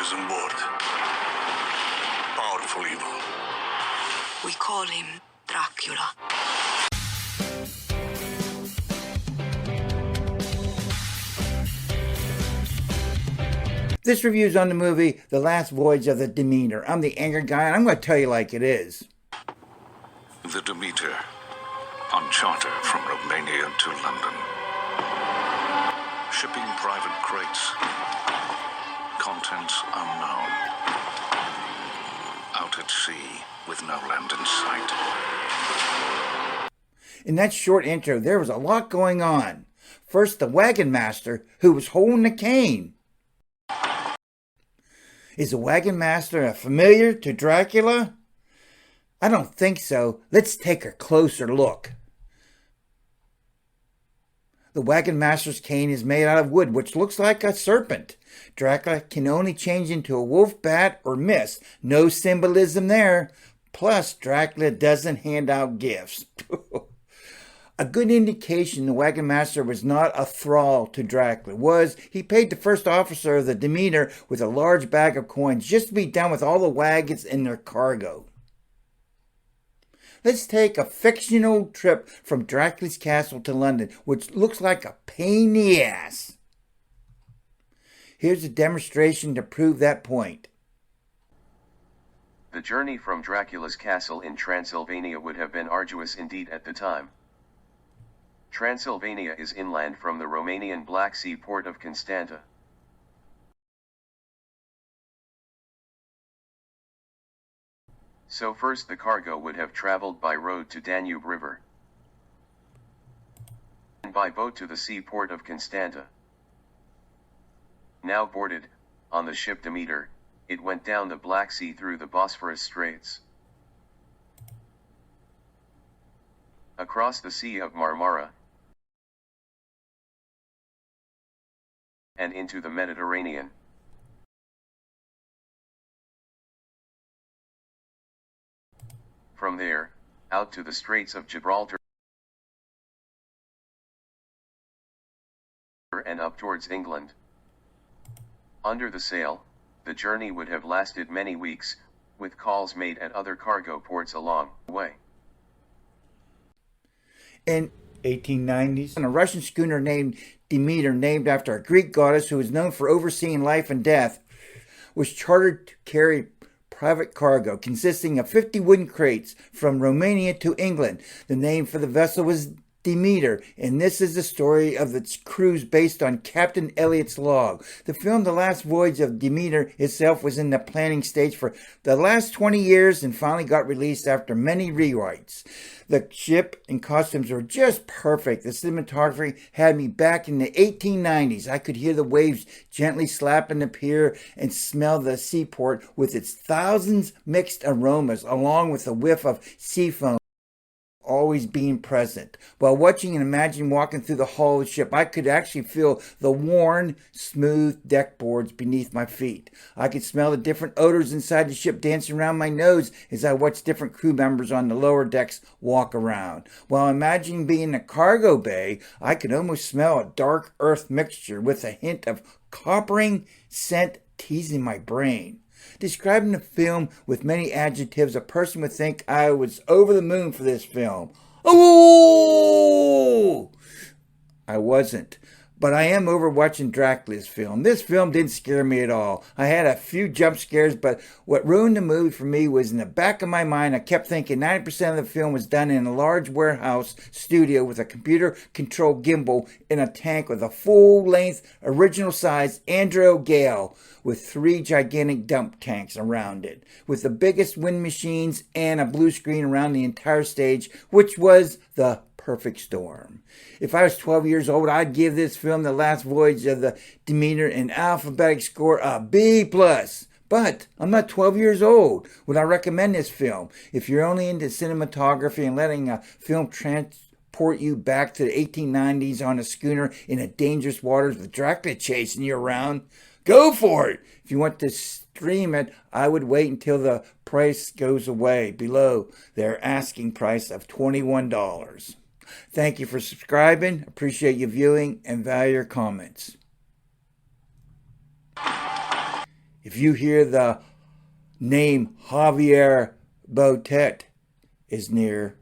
is on board. Powerful evil. We call him Dracula. This review is on the movie The Last Voyage of the Demeter. I'm the Anger Guy, and I'm going to tell you like it is. The Demeter, on charter from Romania to London. Shipping private crates. Contents unknown. Out at sea with no land in sight. In that short intro, there was a lot going on. First, the wagon master, who was holding the cane. Is the wagon master a familiar to Dracula? I don't think so. Let's take a closer look. The wagon master's cane is made out of wood, which looks like a serpent. Dracula can only change into a wolf, bat, or mist. No symbolism there. Plus, Dracula doesn't hand out gifts. A good indication the wagon master was not a thrall to Dracula was he paid the first officer of the Demeter with a large bag of coins just to be done with all the wagons and their cargo. Let's take a fictional trip from Dracula's castle to London, which looks like a pain in the ass. Here's a demonstration to prove that point. The journey from Dracula's castle in Transylvania would have been arduous indeed at the time. Transylvania is inland from the Romanian Black Sea port of Constanta. So first the cargo would have traveled by road to Danube River, and by boat to the seaport of Constanta. Now boarded, on the ship Demeter, it went down the Black Sea through the Bosphorus Straits, across the Sea of Marmara, and into the Mediterranean. From there, out to the Straits of Gibraltar and up towards England. Under the sail, the journey would have lasted many weeks, with calls made at other cargo ports along the way. In 1890s, a Russian schooner named Demeter, named after a Greek goddess who was known for overseeing life and death, was chartered to carry private cargo consisting of 50 wooden crates from Romania to England. The name for the vessel was Demeter, and this is the story of its cruise based on Captain Elliot's log. The film The Last Voyage of Demeter itself was in the planning stage for the last 20 years and finally got released after many rewrites. The ship and costumes were just perfect. The cinematography had me back in the 1890s. I could hear the waves gently slapping the pier and smell the seaport with its thousands mixed aromas, along with a whiff of sea foam always being present. While watching and imagining walking through the hull of the ship, I could actually feel the worn, smooth deck boards beneath my feet. I could smell the different odors inside the ship dancing around my nose as I watched different crew members on the lower decks walk around. While imagining being in the cargo bay, I could almost smell a dark earth mixture with a hint of coppering scent teasing my brain. Describing the film with many adjectives, a person would think I was over the moon for this film. Oh! I wasn't. But I am over watching Dracula's film. This film didn't scare me at all. I had a few jump scares, but what ruined the movie for me was in the back of my mind, I kept thinking 90% of the film was done in a large warehouse studio with a computer-controlled gimbal in a tank with a full-length, original-size Andrew Gale with 3 gigantic dump tanks around it, with the biggest wind machines and a blue screen around the entire stage, which was the perfect storm. If I was 12 years old, I'd give this film, The Last Voyage of the Demeter, an alphabetic score of B+. But I'm not 12 years old. Would I recommend this film? If you're only into cinematography and letting a film transport you back to the 1890s on a schooner in a dangerous waters with Dracula chasing you around, go for it. If you want to stream it, I would wait until the price goes away below their asking price of $21. Thank you for subscribing. Appreciate you viewing and value your comments. If you hear the name Javier Botet is near,